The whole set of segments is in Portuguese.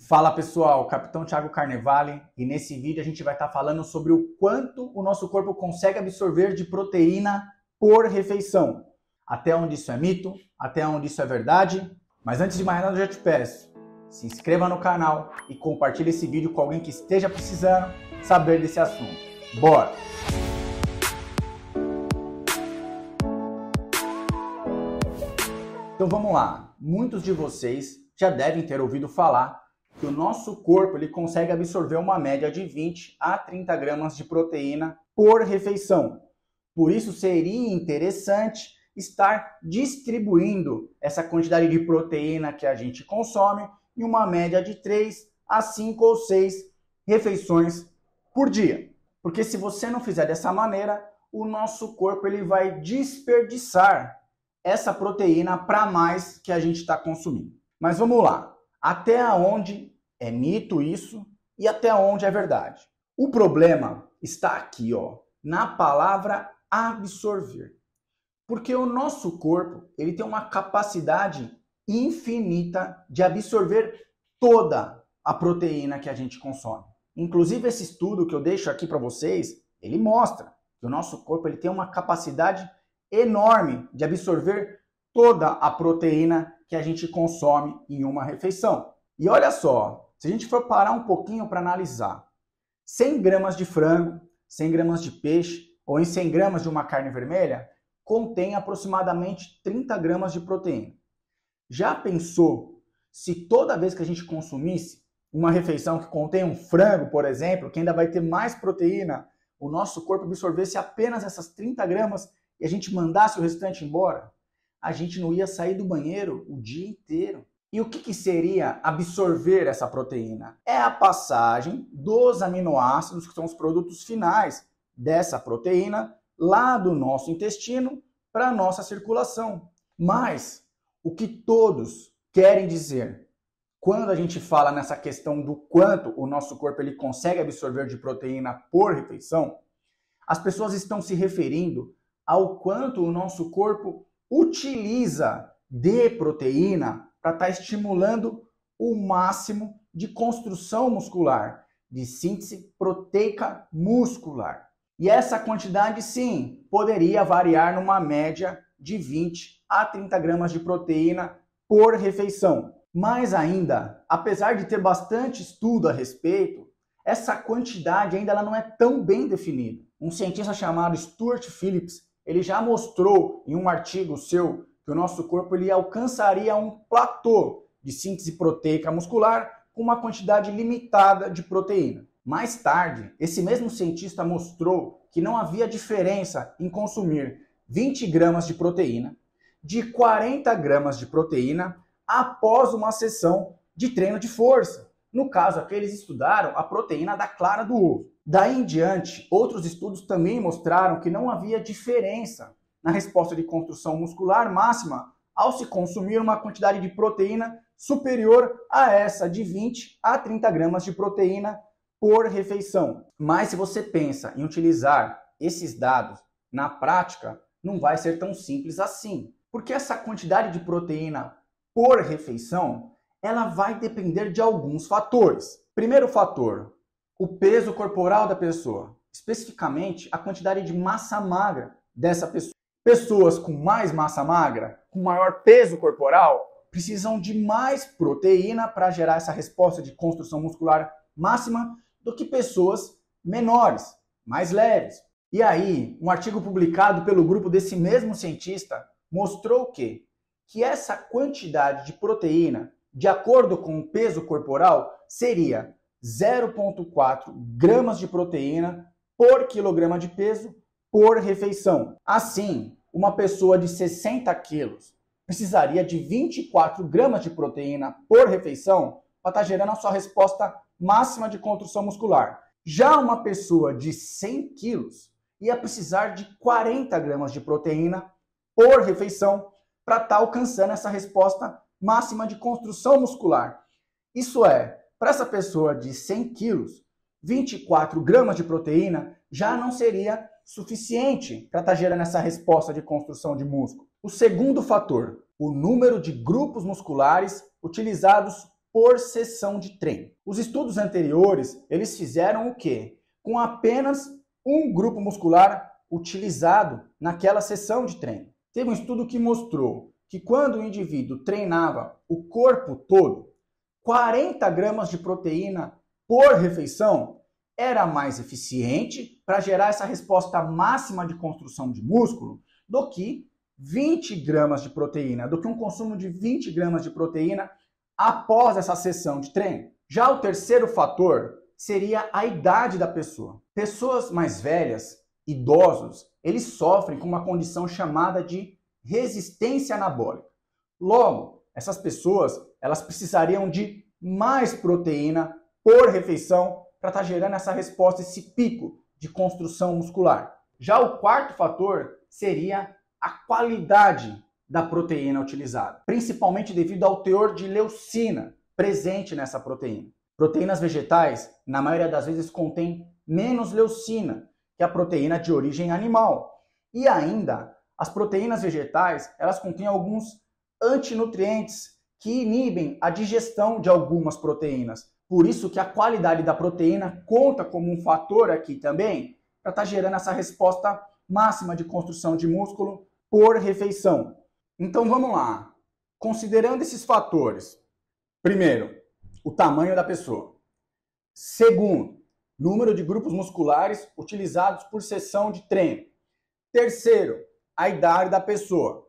Fala pessoal, Capitão Thiago Carnevale, e nesse vídeo a gente vai estar falando sobre o quanto o nosso corpo consegue absorver de proteína por refeição. Até onde isso é mito, até onde isso é verdade. Mas antes de mais nada eu já te peço, se inscreva no canal e compartilhe esse vídeo com alguém que esteja precisando saber desse assunto. Bora! Então vamos lá, muitos de vocês já devem ter ouvido falar que o nosso corpo ele consegue absorver uma média de 20 a 30 gramas de proteína por refeição. Por isso seria interessante estar distribuindo essa quantidade de proteína que a gente consome em uma média de 3 a 5 ou 6 refeições por dia. Porque se você não fizer dessa maneira, o nosso corpo ele vai desperdiçar essa proteína para mais que a gente está consumindo. Mas vamos lá. Até onde é mito isso e até onde é verdade. O problema está aqui, ó, na palavra absorver. Porque o nosso corpo ele tem uma capacidade infinita de absorver toda a proteína que a gente consome. Inclusive esse estudo que eu deixo aqui para vocês, ele mostra que o nosso corpo ele tem uma capacidade enorme de absorver toda a proteína que a gente consome em uma refeição. E olha só, se a gente for parar um pouquinho para analisar, 100 gramas de frango, 100 gramas de peixe ou em 100 gramas de uma carne vermelha contém aproximadamente 30 gramas de proteína. Já pensou se toda vez que a gente consumisse uma refeição que contém um frango, por exemplo, que ainda vai ter mais proteína, o nosso corpo absorvesse apenas essas 30 gramas e a gente mandasse o restante embora? A gente não ia sair do banheiro o dia inteiro. E o que seria absorver essa proteína? É a passagem dos aminoácidos, que são os produtos finais dessa proteína, lá do nosso intestino para a nossa circulação. Mas o que todos querem dizer quando a gente fala nessa questão do quanto o nosso corpo ele consegue absorver de proteína por refeição, as pessoas estão se referindo ao quanto o nosso corpo utiliza de proteína para estar estimulando o máximo de construção muscular, de síntese proteica muscular. E essa quantidade, sim, poderia variar numa média de 20 a 30 gramas de proteína por refeição. Mas ainda, apesar de ter bastante estudo a respeito, essa quantidade ainda ela não é tão bem definida. Um cientista chamado Stuart Phillips, ele já mostrou em um artigo seu que o nosso corpo ele alcançaria um platô de síntese proteica muscular com uma quantidade limitada de proteína. Mais tarde, esse mesmo cientista mostrou que não havia diferença em consumir 20 gramas de proteína, de 40 gramas de proteína após uma sessão de treino de força. No caso aqui, eles estudaram a proteína da clara do ovo. Daí em diante, outros estudos também mostraram que não havia diferença na resposta de construção muscular máxima ao se consumir uma quantidade de proteína superior a essa de 20 a 30 gramas de proteína por refeição. Mas se você pensa em utilizar esses dados na prática, não vai ser tão simples assim. Porque essa quantidade de proteína por refeição, ela vai depender de alguns fatores. Primeiro fator, o peso corporal da pessoa, especificamente a quantidade de massa magra dessa pessoa. Pessoas com mais massa magra, com maior peso corporal, precisam de mais proteína para gerar essa resposta de construção muscular máxima do que pessoas menores, mais leves. E aí, um artigo publicado pelo grupo desse mesmo cientista mostrou o quê? Que essa quantidade de proteína, de acordo com o peso corporal, seria 0,4 gramas de proteína por quilograma de peso por refeição. Assim, uma pessoa de 60 quilos precisaria de 24 gramas de proteína por refeição para estar gerando a sua resposta máxima de construção muscular. Já uma pessoa de 100 quilos ia precisar de 40 gramas de proteína por refeição para estar alcançando essa resposta máxima de construção muscular. Isso é, para essa pessoa de 100 quilos, 24 gramas de proteína já não seria suficiente para estar gerando essa resposta de construção de músculo. O segundo fator, o número de grupos musculares utilizados por sessão de treino. Os estudos anteriores, eles fizeram o quê? Com apenas um grupo muscular utilizado naquela sessão de treino. Teve um estudo que mostrou que quando o indivíduo treinava o corpo todo, 40 gramas de proteína por refeição era mais eficiente para gerar essa resposta máxima de construção de músculo do que 20 gramas de proteína, do que um consumo de 20 gramas de proteína após essa sessão de treino. Já o terceiro fator seria a idade da pessoa. Pessoas mais velhas, idosos, eles sofrem com uma condição chamada de resistência anabólica. Logo, essas pessoas, elas precisariam de mais proteína por refeição para estar gerando essa resposta, esse pico de construção muscular. Já o quarto fator seria a qualidade da proteína utilizada, principalmente devido ao teor de leucina presente nessa proteína. Proteínas vegetais, na maioria das vezes, contêm menos leucina que a proteína de origem animal. E ainda, as proteínas vegetais, elas contêm alguns antinutrientes que inibem a digestão de algumas proteínas. Por isso que a qualidade da proteína conta como um fator aqui também, para estar gerando essa resposta máxima de construção de músculo por refeição. Então vamos lá. Considerando esses fatores, primeiro, o tamanho da pessoa. Segundo, número de grupos musculares utilizados por sessão de treino. Terceiro, a idade da pessoa.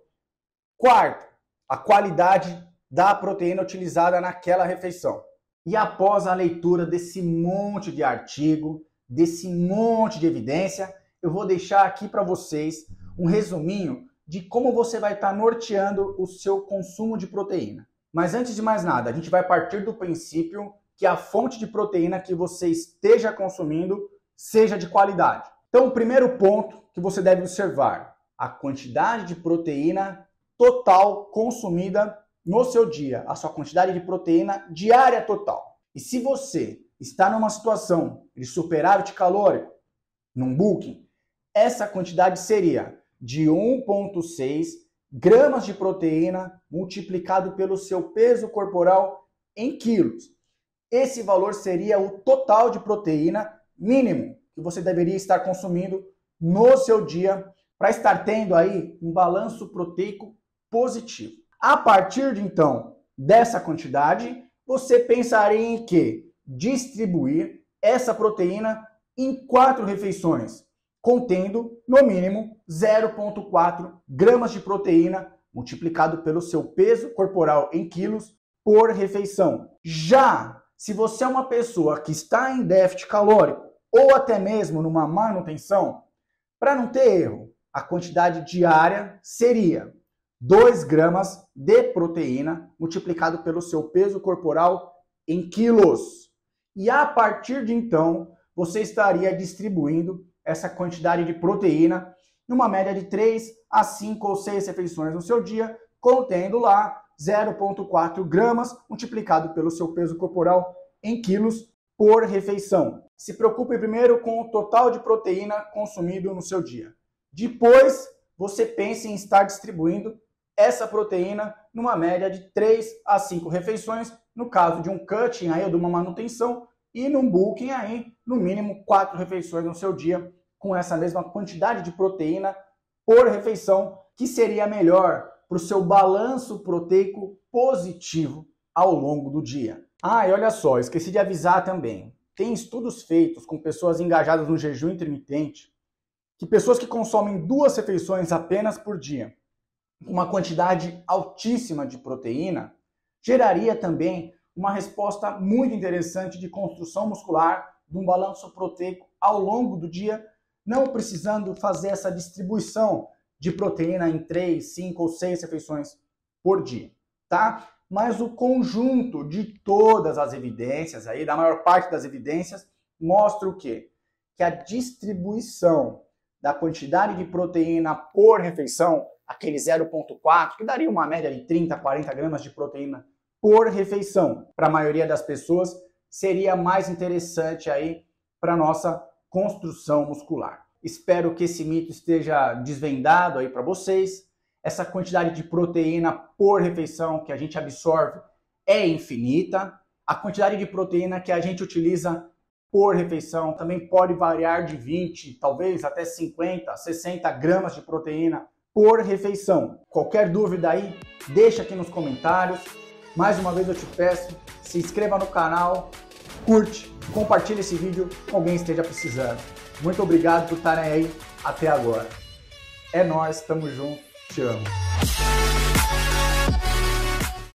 Quarto, a qualidade da proteína utilizada naquela refeição. E após a leitura desse monte de artigo, desse monte de evidência, eu vou deixar aqui para vocês um resuminho de como você vai estar norteando o seu consumo de proteína. Mas antes de mais nada, a gente vai partir do princípio que a fonte de proteína que você esteja consumindo seja de qualidade. Então, o primeiro ponto que você deve observar, a quantidade de proteína total consumida no seu dia, a sua quantidade de proteína diária total. E se você está numa situação de superávit calórico, num bulking, essa quantidade seria de 1,6 gramas de proteína multiplicado pelo seu peso corporal em quilos. Esse valor seria o total de proteína mínimo que você deveria estar consumindo no seu dia para estar tendo aí um balanço proteico positivo. A partir de então dessa quantidade, você pensaria em que? Distribuir essa proteína em 4 refeições, contendo no mínimo 0,4 gramas de proteína multiplicado pelo seu peso corporal em quilos por refeição. Já se você é uma pessoa que está em déficit calórico ou até mesmo numa manutenção, para não ter erro, a quantidade diária seria 2 gramas de proteína multiplicado pelo seu peso corporal em quilos. E a partir de então, você estaria distribuindo essa quantidade de proteína numa média de 3 a 5 ou 6 refeições no seu dia, contendo lá 0,4 gramas multiplicado pelo seu peso corporal em quilos por refeição. Se preocupe primeiro com o total de proteína consumido no seu dia. Depois, você pense em estar distribuindo essa proteína numa média de 3 a 5 refeições, no caso de um cutting aí, ou de uma manutenção, e num bulking aí, no mínimo 4 refeições no seu dia, com essa mesma quantidade de proteína por refeição, que seria melhor para o seu balanço proteico positivo ao longo do dia. Ah, e olha só, esqueci de avisar também. Tem estudos feitos com pessoas engajadas no jejum intermitente, que pessoas que consomem 2 refeições apenas por dia, com uma quantidade altíssima de proteína, geraria também uma resposta muito interessante de construção muscular, de um balanço proteico ao longo do dia, não precisando fazer essa distribuição de proteína em 3, 5 ou 6 refeições por dia, tá? Mas o conjunto de todas as evidências, aí, da maior parte das evidências, mostra o quê? Que a distribuição da quantidade de proteína por refeição, aquele 0,4, que daria uma média de 30, 40 gramas de proteína por refeição, para a maioria das pessoas, seria mais interessante aí para a nossa construção muscular. Espero que esse mito esteja desvendado aí para vocês. Essa quantidade de proteína por refeição que a gente absorve é infinita. A quantidade de proteína que a gente utiliza por refeição também pode variar de 20, talvez até 50, 60 gramas de proteína por refeição. Qualquer dúvida aí, deixa aqui nos comentários. Mais uma vez eu te peço, se inscreva no canal, curte, compartilhe esse vídeo com alguém que esteja precisando. Muito obrigado por estarem aí até agora. É nóis, tamo junto, te amo.